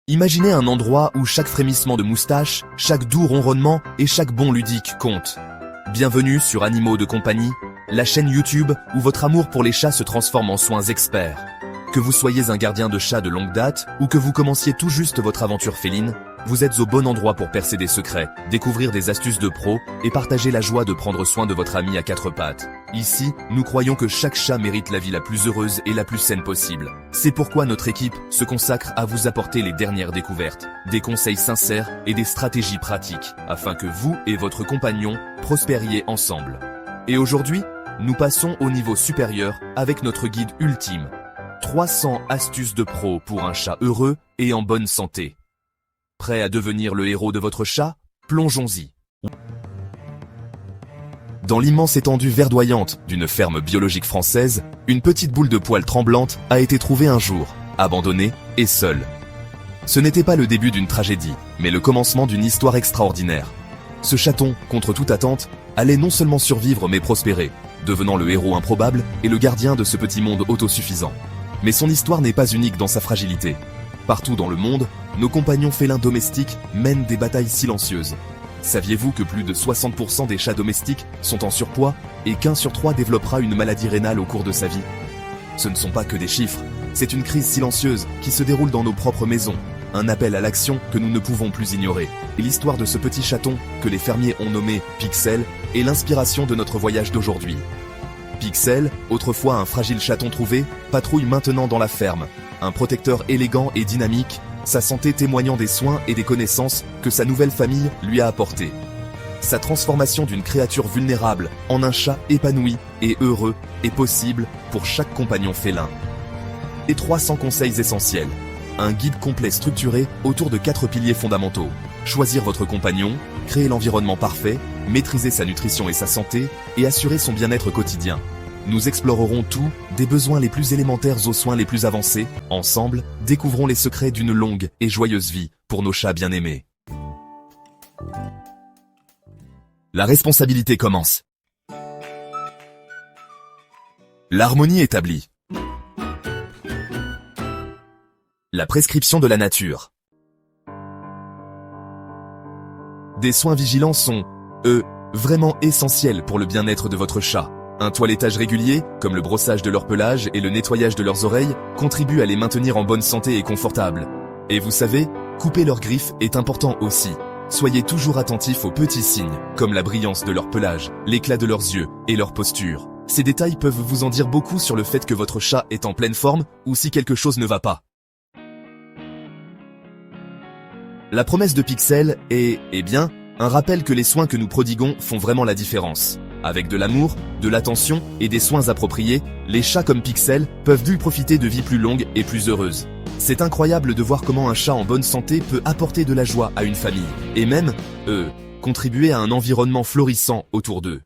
Imaginez un endroit où chaque frémissement de moustache, chaque doux ronronnement et chaque bond ludique compte. Bienvenue sur Animaux de compagnie, la chaîne YouTube où votre amour pour les chats se transforme en soins experts. Que vous soyez un gardien de chat de longue date ou que vous commenciez tout juste votre aventure féline, vous êtes au bon endroit pour percer des secrets, découvrir des astuces de pros et partager la joie de prendre soin de votre ami à quatre pattes. Ici, nous croyons que chaque chat mérite la vie la plus heureuse et la plus saine possible. C'est pourquoi notre équipe se consacre à vous apporter les dernières découvertes, des conseils sincères et des stratégies pratiques, afin que vous et votre compagnon prospériez ensemble. Et aujourd'hui, nous passons au niveau supérieur avec notre guide ultime. 300 astuces de pros pour un chat heureux et en bonne santé. Prêt à devenir le héros de votre chat? Plongeons-y. Dans l'immense étendue verdoyante d'une ferme biologique française, une petite boule de poils tremblante a été trouvée un jour, abandonnée et seule. Ce n'était pas le début d'une tragédie, mais le commencement d'une histoire extraordinaire. Ce chaton, contre toute attente, allait non seulement survivre mais prospérer, devenant le héros improbable et le gardien de ce petit monde autosuffisant. Mais son histoire n'est pas unique dans sa fragilité. Partout dans le monde, nos compagnons félins domestiques mènent des batailles silencieuses. Saviez-vous que plus de 60% des chats domestiques sont en surpoids et qu'1 sur 3 développera une maladie rénale au cours de sa vie? Ce ne sont pas que des chiffres, c'est une crise silencieuse qui se déroule dans nos propres maisons, un appel à l'action que nous ne pouvons plus ignorer. Et l'histoire de ce petit chaton que les fermiers ont nommé Pixel est l'inspiration de notre voyage d'aujourd'hui. Pixel, autrefois un fragile chaton trouvé, patrouille maintenant dans la ferme. Un protecteur élégant et dynamique, sa santé témoignant des soins et des connaissances que sa nouvelle famille lui a apportés. Sa transformation d'une créature vulnérable en un chat épanoui et heureux est possible pour chaque compagnon félin. Et 300 conseils essentiels. Un guide complet structuré autour de 4 piliers fondamentaux. Choisir votre compagnon, créer l'environnement parfait, maîtriser sa nutrition et sa santé, et assurer son bien-être quotidien. Nous explorerons tout, des besoins les plus élémentaires aux soins les plus avancés. Ensemble, découvrons les secrets d'une longue et joyeuse vie pour nos chats bien-aimés. La responsabilité commence. L'harmonie établie. La prescription de la nature. Des soins vigilants sont, vraiment essentiels pour le bien-être de votre chat. Un toilettage régulier, comme le brossage de leur pelage et le nettoyage de leurs oreilles, contribue à les maintenir en bonne santé et confortables. Et vous savez, couper leurs griffes est important aussi. Soyez toujours attentifs aux petits signes, comme la brillance de leur pelage, l'éclat de leurs yeux et leur posture. Ces détails peuvent vous en dire beaucoup sur le fait que votre chat est en pleine forme ou si quelque chose ne va pas. La promesse de Pixel est, un rappel que les soins que nous prodiguons font vraiment la différence. Avec de l'amour, de l'attention et des soins appropriés, les chats comme Pixel peuvent profiter de vies plus longues et plus heureuses. C'est incroyable de voir comment un chat en bonne santé peut apporter de la joie à une famille, et même, contribuer à un environnement florissant autour d'eux.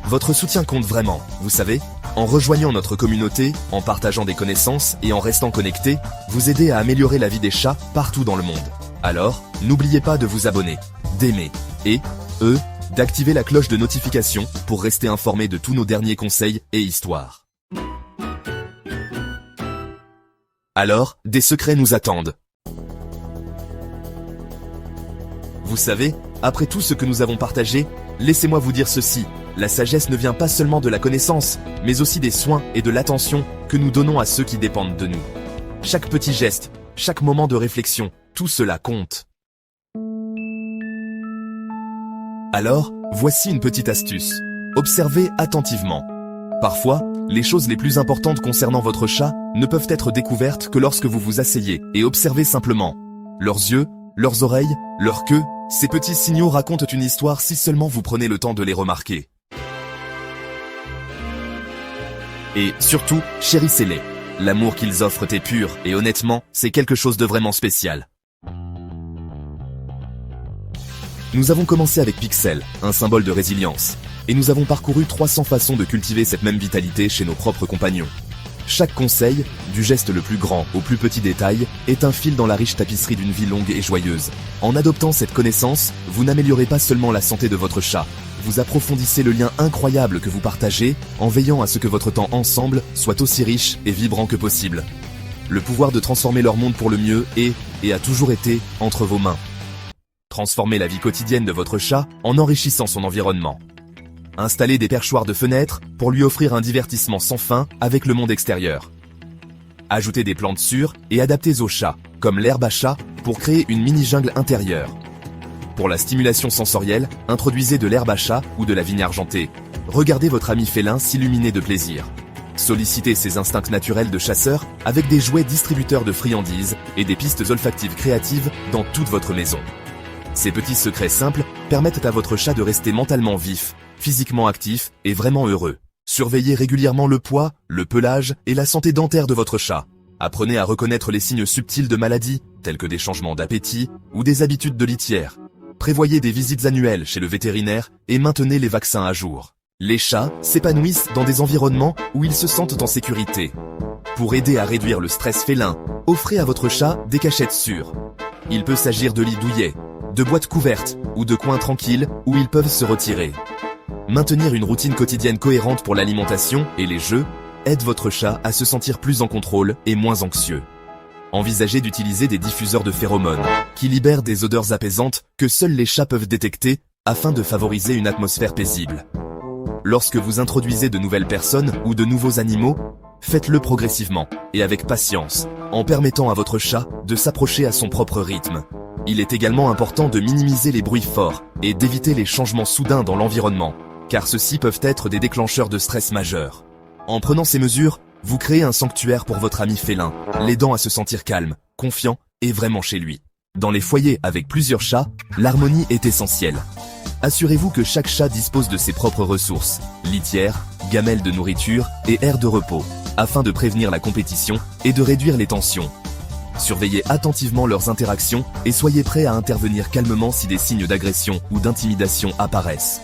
Votre soutien compte vraiment, vous savez. En rejoignant notre communauté, en partageant des connaissances et en restant connecté, vous aidez à améliorer la vie des chats partout dans le monde. Alors, n'oubliez pas de vous abonner, d'aimer et, d'activer la cloche de notification pour rester informé de tous nos derniers conseils et histoires. Alors, des secrets nous attendent. Vous savez, après tout ce que nous avons partagé, laissez-moi vous dire ceci. La sagesse ne vient pas seulement de la connaissance, mais aussi des soins et de l'attention que nous donnons à ceux qui dépendent de nous. Chaque petit geste, chaque moment de réflexion, tout cela compte. Alors, voici une petite astuce. Observez attentivement. Parfois, les choses les plus importantes concernant votre chat ne peuvent être découvertes que lorsque vous vous asseyez et observez simplement. Leurs yeux, leurs oreilles, leur queue, ces petits signaux racontent une histoire si seulement vous prenez le temps de les remarquer. Et surtout, chérissez-les. L'amour qu'ils offrent est pur et honnêtement, c'est quelque chose de vraiment spécial. Nous avons commencé avec Pixel, un symbole de résilience, et nous avons parcouru 300 façons de cultiver cette même vitalité chez nos propres compagnons. Chaque conseil, du geste le plus grand au plus petit détail, est un fil dans la riche tapisserie d'une vie longue et joyeuse. En adoptant cette connaissance, vous n'améliorez pas seulement la santé de votre chat, vous approfondissez le lien incroyable que vous partagez en veillant à ce que votre temps ensemble soit aussi riche et vibrant que possible. le pouvoir de transformer leur monde pour le mieux est, et a toujours été, entre vos mains. Transformez la vie quotidienne de votre chat en enrichissant son environnement. Installez des perchoirs de fenêtres pour lui offrir un divertissement sans fin avec le monde extérieur. Ajoutez des plantes sûres et adaptées au chat, comme l'herbe à chat, pour créer une mini-jungle intérieure. Pour la stimulation sensorielle, introduisez de l'herbe à chat ou de la vigne argentée. Regardez votre ami félin s'illuminer de plaisir. Sollicitez ses instincts naturels de chasseur avec des jouets distributeurs de friandises et des pistes olfactives créatives dans toute votre maison. Ces petits secrets simples permettent à votre chat de rester mentalement vif, physiquement actif et vraiment heureux. Surveillez régulièrement le poids, le pelage et la santé dentaire de votre chat. Apprenez à reconnaître les signes subtils de maladie, tels que des changements d'appétit ou des habitudes de litière. Prévoyez des visites annuelles chez le vétérinaire et maintenez les vaccins à jour. Les chats s'épanouissent dans des environnements où ils se sentent en sécurité. Pour aider à réduire le stress félin, offrez à votre chat des cachettes sûres. Il peut s'agir de lits douillets, de boîtes couvertes ou de coins tranquilles où ils peuvent se retirer. Maintenir une routine quotidienne cohérente pour l'alimentation et les jeux aide votre chat à se sentir plus en contrôle et moins anxieux. Envisagez d'utiliser des diffuseurs de phéromones qui libèrent des odeurs apaisantes que seuls les chats peuvent détecter afin de favoriser une atmosphère paisible. Lorsque vous introduisez de nouvelles personnes ou de nouveaux animaux, faites-le progressivement et avec patience, en permettant à votre chat de s'approcher à son propre rythme. Il est également important de minimiser les bruits forts et d'éviter les changements soudains dans l'environnement, car ceux-ci peuvent être des déclencheurs de stress majeurs. En prenant ces mesures, vous créez un sanctuaire pour votre ami félin, l'aidant à se sentir calme, confiant et vraiment chez lui. Dans les foyers avec plusieurs chats, l'harmonie est essentielle. Assurez-vous que chaque chat dispose de ses propres ressources, litière, gamelle de nourriture et aire de repos, afin de prévenir la compétition et de réduire les tensions. Surveillez attentivement leurs interactions et soyez prêts à intervenir calmement si des signes d'agression ou d'intimidation apparaissent.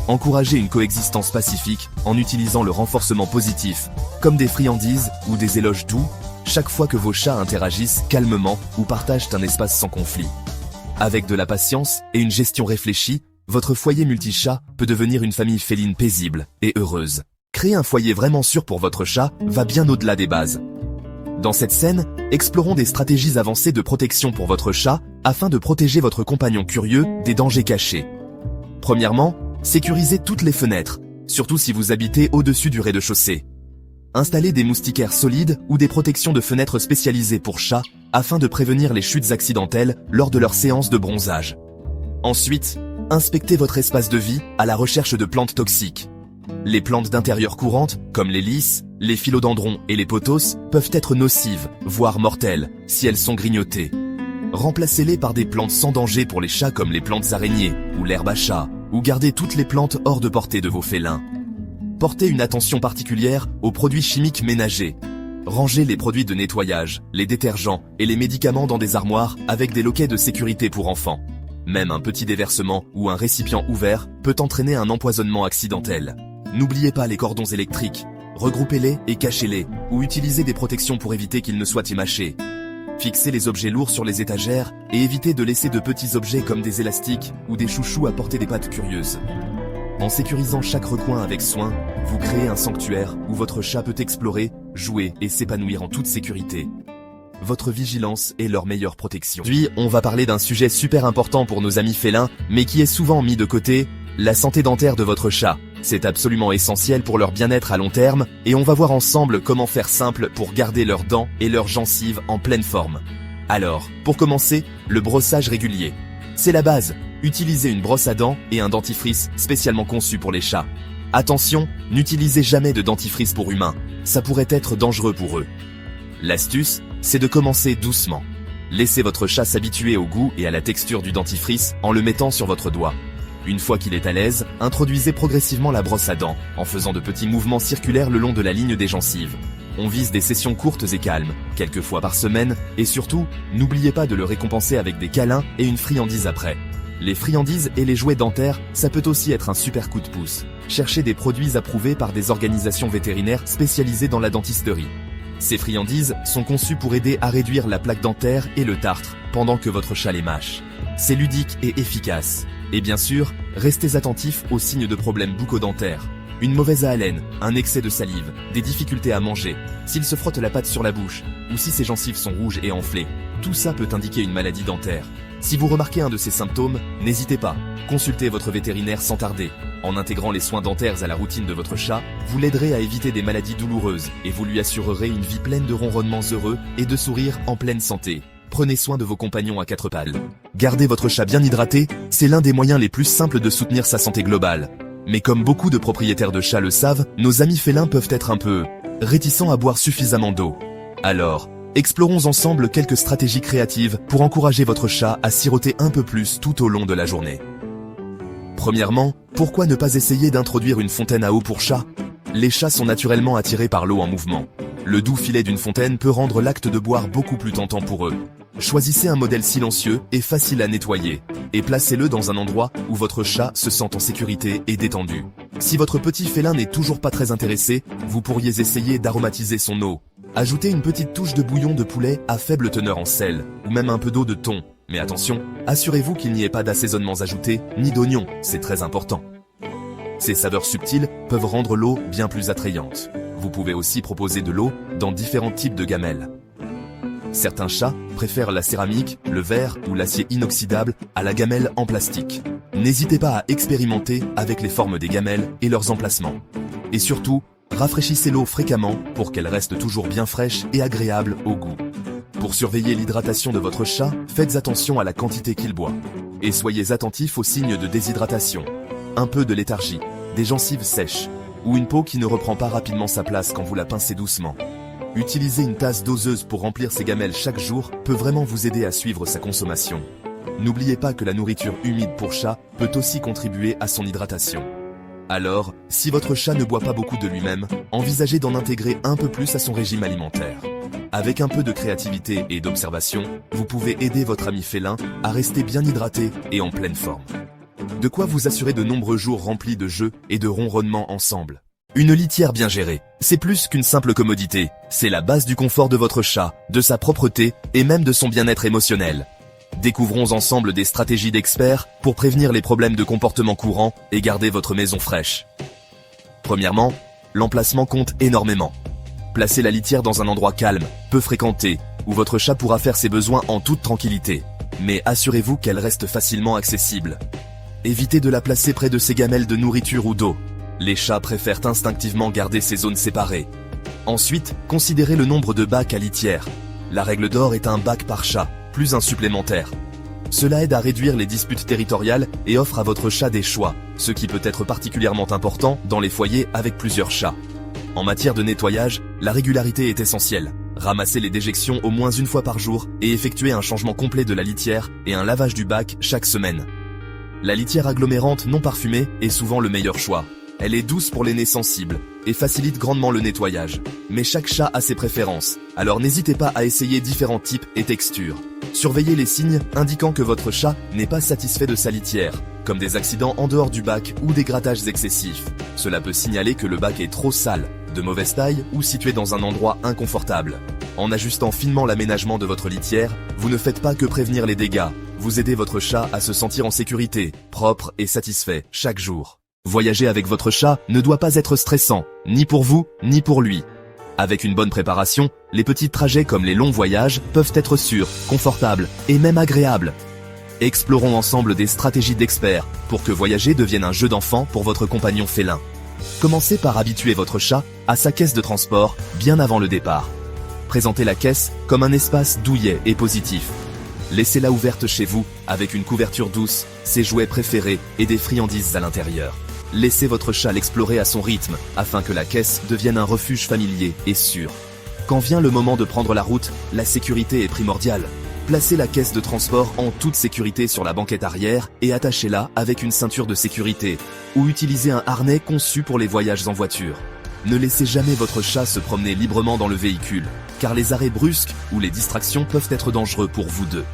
Encouragez une coexistence pacifique en utilisant le renforcement positif, comme des friandises ou des éloges doux, chaque fois que vos chats interagissent calmement ou partagent un espace sans conflit. Avec de la patience et une gestion réfléchie, votre foyer multi-chat peut devenir une famille féline paisible et heureuse. Créer un foyer vraiment sûr pour votre chat va bien au-delà des bases. Dans cette scène, explorons des stratégies avancées de protection pour votre chat afin de protéger votre compagnon curieux des dangers cachés. Premièrement, sécurisez toutes les fenêtres, surtout si vous habitez au-dessus du rez-de-chaussée. Installez des moustiquaires solides ou des protections de fenêtres spécialisées pour chats afin de prévenir les chutes accidentelles lors de leur séance de bronzage. Ensuite, inspectez votre espace de vie à la recherche de plantes toxiques. Les plantes d'intérieur courantes, comme les lys, les philodendrons et les pothos, peuvent être nocives, voire mortelles, si elles sont grignotées. Remplacez-les par des plantes sans danger pour les chats comme les plantes araignées ou l'herbe à chat, ou gardez toutes les plantes hors de portée de vos félins. Portez une attention particulière aux produits chimiques ménagers. Rangez les produits de nettoyage, les détergents et les médicaments dans des armoires avec des loquets de sécurité pour enfants. Même un petit déversement ou un récipient ouvert peut entraîner un empoisonnement accidentel. N'oubliez pas les cordons électriques. Regroupez-les et cachez-les, ou utilisez des protections pour éviter qu'ils ne soient émâchés. Fixez les objets lourds sur les étagères et évitez de laisser de petits objets comme des élastiques ou des chouchous à porter des pattes curieuses. En sécurisant chaque recoin avec soin, vous créez un sanctuaire où votre chat peut explorer, jouer et s'épanouir en toute sécurité. Votre vigilance est leur meilleure protection. Aujourd'hui, on va parler d'un sujet super important pour nos amis félins, mais qui est souvent mis de côté, la santé dentaire de votre chat. C'est absolument essentiel pour leur bien-être à long terme, et on va voir ensemble comment faire simple pour garder leurs dents et leurs gencives en pleine forme. Alors, pour commencer, le brossage régulier. C'est la base. Utilisez une brosse à dents et un dentifrice spécialement conçu pour les chats. Attention, n'utilisez jamais de dentifrice pour humains, ça pourrait être dangereux pour eux. L'astuce, c'est de commencer doucement. Laissez votre chat s'habituer au goût et à la texture du dentifrice en le mettant sur votre doigt. Une fois qu'il est à l'aise, introduisez progressivement la brosse à dents, en faisant de petits mouvements circulaires le long de la ligne des gencives. On vise des sessions courtes et calmes, quelques fois par semaine, et surtout, n'oubliez pas de le récompenser avec des câlins et une friandise après. Les friandises et les jouets dentaires, ça peut aussi être un super coup de pouce. Cherchez des produits approuvés par des organisations vétérinaires spécialisées dans la dentisterie. Ces friandises sont conçues pour aider à réduire la plaque dentaire et le tartre, pendant que votre chat les mâche. C'est ludique et efficace. Et bien sûr, restez attentifs aux signes de problèmes bucco-dentaires. Une mauvaise haleine, un excès de salive, des difficultés à manger, s'il se frotte la patte sur la bouche, ou si ses gencives sont rouges et enflées, tout ça peut indiquer une maladie dentaire. Si vous remarquez un de ces symptômes, n'hésitez pas, consultez votre vétérinaire sans tarder. En intégrant les soins dentaires à la routine de votre chat, vous l'aiderez à éviter des maladies douloureuses et vous lui assurerez une vie pleine de ronronnements heureux et de sourires en pleine santé. Prenez soin de vos compagnons à quatre pattes. Garder votre chat bien hydraté, c'est l'un des moyens les plus simples de soutenir sa santé globale. Mais comme beaucoup de propriétaires de chats le savent, nos amis félins peuvent être un peu réticents à boire suffisamment d'eau. Alors, explorons ensemble quelques stratégies créatives pour encourager votre chat à siroter un peu plus tout au long de la journée. Premièrement, pourquoi ne pas essayer d'introduire une fontaine à eau pour chat? Les chats sont naturellement attirés par l'eau en mouvement. Le doux filet d'une fontaine peut rendre l'acte de boire beaucoup plus tentant pour eux. Choisissez un modèle silencieux et facile à nettoyer, et placez-le dans un endroit où votre chat se sent en sécurité et détendu. Si votre petit félin n'est toujours pas très intéressé, vous pourriez essayer d'aromatiser son eau. Ajoutez une petite touche de bouillon de poulet à faible teneur en sel, ou même un peu d'eau de thon. Mais attention, assurez-vous qu'il n'y ait pas d'assaisonnements ajoutés, ni d'oignons, c'est très important. Ces saveurs subtiles peuvent rendre l'eau bien plus attrayante. Vous pouvez aussi proposer de l'eau dans différents types de gamelles. Certains chats préfèrent la céramique, le verre ou l'acier inoxydable à la gamelle en plastique. N'hésitez pas à expérimenter avec les formes des gamelles et leurs emplacements. Et surtout, rafraîchissez l'eau fréquemment pour qu'elle reste toujours bien fraîche et agréable au goût. Pour surveiller l'hydratation de votre chat, faites attention à la quantité qu'il boit. Et soyez attentifs aux signes de déshydratation. Un peu de léthargie, des gencives sèches, ou une peau qui ne reprend pas rapidement sa place quand vous la pincez doucement. Utiliser une tasse doseuse pour remplir ses gamelles chaque jour peut vraiment vous aider à suivre sa consommation. N'oubliez pas que la nourriture humide pour chat peut aussi contribuer à son hydratation. Alors, si votre chat ne boit pas beaucoup de lui-même, envisagez d'en intégrer un peu plus à son régime alimentaire. Avec un peu de créativité et d'observation, vous pouvez aider votre ami félin à rester bien hydraté et en pleine forme. De quoi vous assurer de nombreux jours remplis de jeux et de ronronnements ensemble. Une litière bien gérée, c'est plus qu'une simple commodité, c'est la base du confort de votre chat, de sa propreté et même de son bien-être émotionnel. Découvrons ensemble des stratégies d'experts pour prévenir les problèmes de comportement courants et garder votre maison fraîche. Premièrement, l'emplacement compte énormément. Placez la litière dans un endroit calme, peu fréquenté, où votre chat pourra faire ses besoins en toute tranquillité. Mais assurez-vous qu'elle reste facilement accessible. Évitez de la placer près de ses gamelles de nourriture ou d'eau. Les chats préfèrent instinctivement garder ces zones séparées. Ensuite, considérez le nombre de bacs à litière. La règle d'or est un bac par chat, plus un supplémentaire. Cela aide à réduire les disputes territoriales et offre à votre chat des choix, ce qui peut être particulièrement important dans les foyers avec plusieurs chats. En matière de nettoyage, la régularité est essentielle. Ramassez les déjections au moins une fois par jour et effectuez un changement complet de la litière et un lavage du bac chaque semaine. La litière agglomérante non parfumée est souvent le meilleur choix. Elle est douce pour les nez sensibles et facilite grandement le nettoyage. Mais chaque chat a ses préférences, alors n'hésitez pas à essayer différents types et textures. Surveillez les signes indiquant que votre chat n'est pas satisfait de sa litière, comme des accidents en dehors du bac ou des grattages excessifs. Cela peut signaler que le bac est trop sale, de mauvaise taille ou situé dans un endroit inconfortable. En ajustant finement l'aménagement de votre litière, vous ne faites pas que prévenir les dégâts, vous aidez votre chat à se sentir en sécurité, propre et satisfait chaque jour. Voyager avec votre chat ne doit pas être stressant, ni pour vous, ni pour lui. Avec une bonne préparation, les petits trajets comme les longs voyages peuvent être sûrs, confortables et même agréables. Explorons ensemble des stratégies d'experts pour que voyager devienne un jeu d'enfant pour votre compagnon félin. Commencez par habituer votre chat à sa caisse de transport bien avant le départ. Présentez la caisse comme un espace douillet et positif. Laissez-la ouverte chez vous avec une couverture douce, ses jouets préférés et des friandises à l'intérieur. Laissez votre chat l'explorer à son rythme afin que la caisse devienne un refuge familier et sûr. Quand vient le moment de prendre la route, la sécurité est primordiale. Placez la caisse de transport en toute sécurité sur la banquette arrière et attachez-la avec une ceinture de sécurité ou utilisez un harnais conçu pour les voyages en voiture. Ne laissez jamais votre chat se promener librement dans le véhicule, car les arrêts brusques ou les distractions peuvent être dangereux pour vous deux.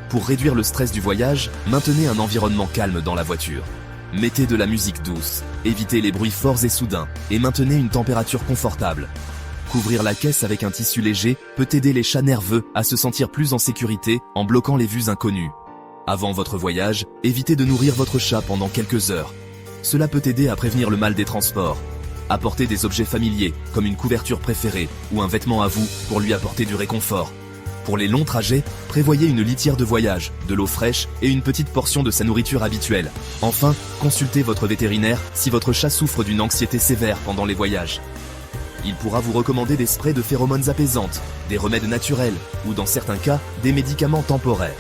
Pour réduire le stress du voyage, maintenez un environnement calme dans la voiture. Mettez de la musique douce, évitez les bruits forts et soudains, et maintenez une température confortable. Couvrir la caisse avec un tissu léger peut aider les chats nerveux à se sentir plus en sécurité en bloquant les vues inconnues. Avant votre voyage, évitez de nourrir votre chat pendant quelques heures. Cela peut aider à prévenir le mal des transports. Apportez des objets familiers, comme une couverture préférée ou un vêtement à vous pour lui apporter du réconfort. Pour les longs trajets, prévoyez une litière de voyage, de l'eau fraîche et une petite portion de sa nourriture habituelle. Enfin, consultez votre vétérinaire si votre chat souffre d'une anxiété sévère pendant les voyages. Il pourra vous recommander des sprays de phéromones apaisantes, des remèdes naturels ou dans certains cas, des médicaments temporaires.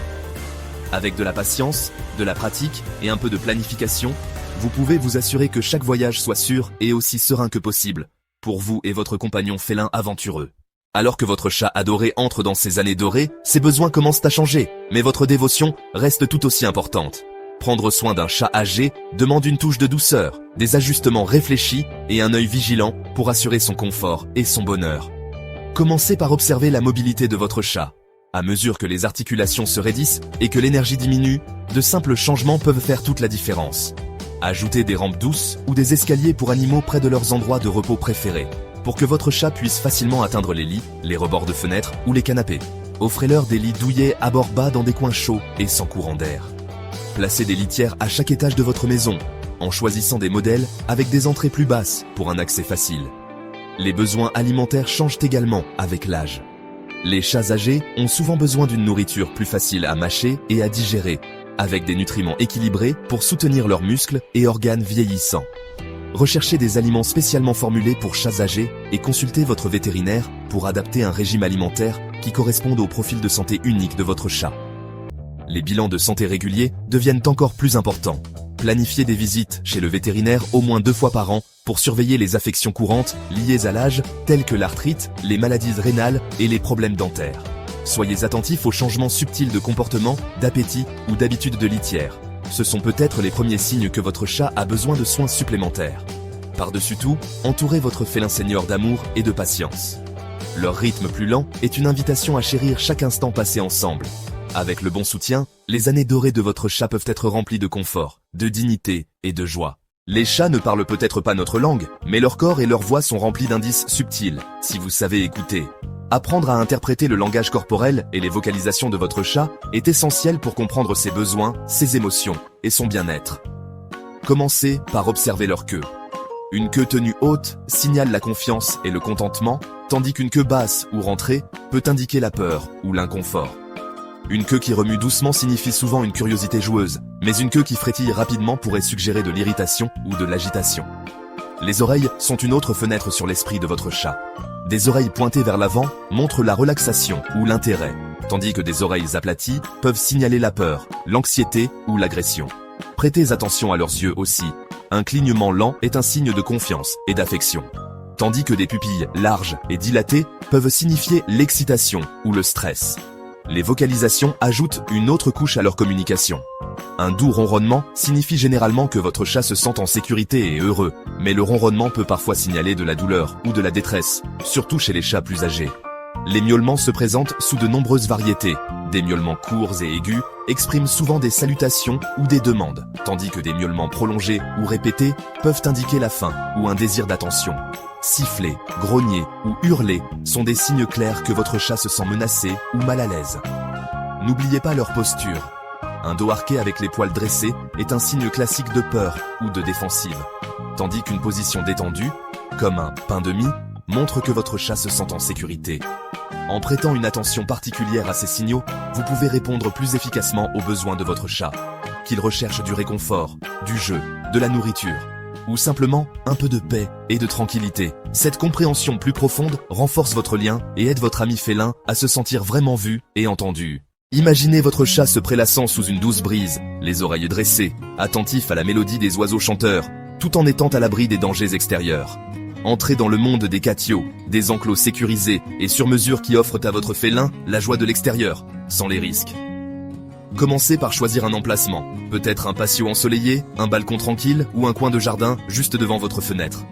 Avec de la patience, de la pratique et un peu de planification, vous pouvez vous assurer que chaque voyage soit sûr et aussi serein que possible, pour vous et votre compagnon félin aventureux. Alors que votre chat adoré entre dans ses années dorées, ses besoins commencent à changer, mais votre dévotion reste tout aussi importante. Prendre soin d'un chat âgé demande une touche de douceur, des ajustements réfléchis et un œil vigilant pour assurer son confort et son bonheur. Commencez par observer la mobilité de votre chat. À mesure que les articulations se raidissent et que l'énergie diminue, de simples changements peuvent faire toute la différence. Ajoutez des rampes douces ou des escaliers pour animaux près de leurs endroits de repos préférés, pour que votre chat puisse facilement atteindre les lits, les rebords de fenêtres ou les canapés. Offrez-leur des lits douillets à bord bas dans des coins chauds et sans courant d'air. Placez des litières à chaque étage de votre maison, en choisissant des modèles avec des entrées plus basses pour un accès facile. Les besoins alimentaires changent également avec l'âge. Les chats âgés ont souvent besoin d'une nourriture plus facile à mâcher et à digérer, avec des nutriments équilibrés pour soutenir leurs muscles et organes vieillissants. Recherchez des aliments spécialement formulés pour chats âgés et consultez votre vétérinaire pour adapter un régime alimentaire qui corresponde au profil de santé unique de votre chat. Les bilans de santé réguliers deviennent encore plus importants. Planifiez des visites chez le vétérinaire au moins 2 fois par an pour surveiller les affections courantes liées à l'âge, telles que l'arthrite, les maladies rénales et les problèmes dentaires. Soyez attentifs aux changements subtils de comportement, d'appétit ou d'habitude de litière. Ce sont peut-être les premiers signes que votre chat a besoin de soins supplémentaires. Par-dessus tout, entourez votre félin senior d'amour et de patience. Leur rythme plus lent est une invitation à chérir chaque instant passé ensemble. Avec le bon soutien, les années dorées de votre chat peuvent être remplies de confort, de dignité et de joie. Les chats ne parlent peut-être pas notre langue, mais leur corps et leur voix sont remplis d'indices subtils, si vous savez écouter. Apprendre à interpréter le langage corporel et les vocalisations de votre chat est essentiel pour comprendre ses besoins, ses émotions et son bien-être. Commencez par observer leur queue. Une queue tenue haute signale la confiance et le contentement, tandis qu'une queue basse ou rentrée peut indiquer la peur ou l'inconfort. Une queue qui remue doucement signifie souvent une curiosité joueuse, mais une queue qui frétille rapidement pourrait suggérer de l'irritation ou de l'agitation. Les oreilles sont une autre fenêtre sur l'esprit de votre chat. Des oreilles pointées vers l'avant montrent la relaxation ou l'intérêt, tandis que des oreilles aplaties peuvent signaler la peur, l'anxiété ou l'agression. Prêtez attention à leurs yeux aussi. Un clignement lent est un signe de confiance et d'affection, tandis que des pupilles larges et dilatées peuvent signifier l'excitation ou le stress. Les vocalisations ajoutent une autre couche à leur communication. Un doux ronronnement signifie généralement que votre chat se sent en sécurité et heureux, mais le ronronnement peut parfois signaler de la douleur ou de la détresse, surtout chez les chats plus âgés. Les miaulements se présentent sous de nombreuses variétés. Des miaulements courts et aigus expriment souvent des salutations ou des demandes, tandis que des miaulements prolongés ou répétés peuvent indiquer la faim ou un désir d'attention. Siffler, grogner ou hurler sont des signes clairs que votre chat se sent menacé ou mal à l'aise. N'oubliez pas leur posture. Un dos arqué avec les poils dressés est un signe classique de peur ou de défensive, tandis qu'une position détendue, comme un pain de mie, montre que votre chat se sent en sécurité. En prêtant une attention particulière à ces signaux, vous pouvez répondre plus efficacement aux besoins de votre chat, qu'il recherche du réconfort, du jeu, de la nourriture, ou simplement un peu de paix et de tranquillité. Cette compréhension plus profonde renforce votre lien et aide votre ami félin à se sentir vraiment vu et entendu. Imaginez votre chat se prélassant sous une douce brise, les oreilles dressées, attentif à la mélodie des oiseaux chanteurs, tout en étant à l'abri des dangers extérieurs. Entrez dans le monde des catios, des enclos sécurisés et sur mesure qui offrent à votre félin la joie de l'extérieur, sans les risques. Commencez par choisir un emplacement, peut-être un patio ensoleillé, un balcon tranquille ou un coin de jardin juste devant votre fenêtre.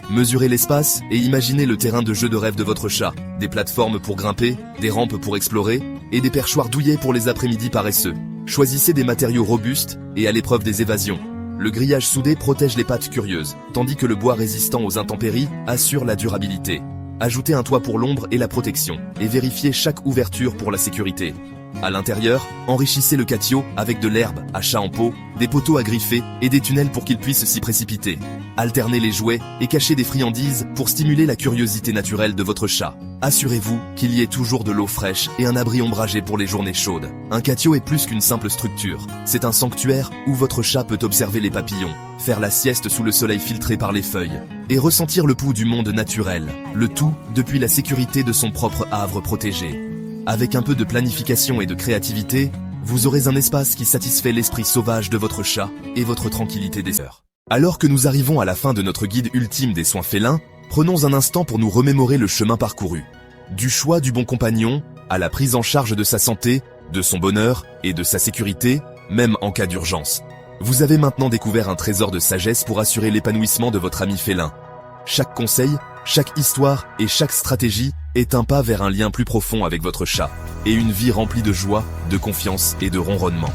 Mesurez l'espace et imaginez le terrain de jeu de rêve de votre chat, des plateformes pour grimper, des rampes pour explorer et des perchoirs douillets pour les après-midi paresseux. Choisissez des matériaux robustes et à l'épreuve des évasions. Le grillage soudé protège les pattes curieuses, tandis que le bois résistant aux intempéries assure la durabilité. Ajoutez un toit pour l'ombre et la protection, et vérifiez chaque ouverture pour la sécurité. À l'intérieur, enrichissez le catio avec de l'herbe à chat en pot, des poteaux à griffer et des tunnels pour qu'il puisse s'y précipiter. Alternez les jouets et cachez des friandises pour stimuler la curiosité naturelle de votre chat. Assurez-vous qu'il y ait toujours de l'eau fraîche et un abri ombragé pour les journées chaudes. Un catio est plus qu'une simple structure. C'est un sanctuaire où votre chat peut observer les papillons, faire la sieste sous le soleil filtré par les feuilles et ressentir le pouls du monde naturel. Le tout depuis la sécurité de son propre havre protégé. Avec un peu de planification et de créativité, vous aurez un espace qui satisfait l'esprit sauvage de votre chat et votre tranquillité des heures. Alors que nous arrivons à la fin de notre guide ultime des soins félins, prenons un instant pour nous remémorer le chemin parcouru. Du choix du bon compagnon, à la prise en charge de sa santé, de son bonheur et de sa sécurité, même en cas d'urgence. Vous avez maintenant découvert un trésor de sagesse pour assurer l'épanouissement de votre ami félin. Chaque conseil, chaque histoire et chaque stratégie est un pas vers un lien plus profond avec votre chat et une vie remplie de joie, de confiance et de ronronnement.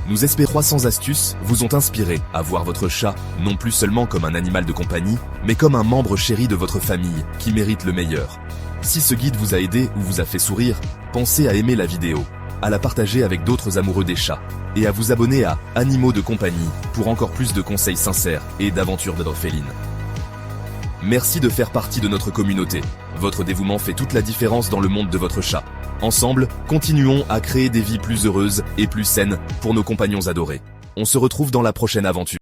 Nous espérons 300 astuces vous ont inspiré à voir votre chat non plus seulement comme un animal de compagnie, mais comme un membre chéri de votre famille qui mérite le meilleur. Si ce guide vous a aidé ou vous a fait sourire, pensez à aimer la vidéo, à la partager avec d'autres amoureux des chats et à vous abonner à Animaux de compagnie pour encore plus de conseils sincères et d'aventures félines. Merci de faire partie de notre communauté. Votre dévouement fait toute la différence dans le monde de votre chat. Ensemble, continuons à créer des vies plus heureuses et plus saines pour nos compagnons adorés. On se retrouve dans la prochaine aventure.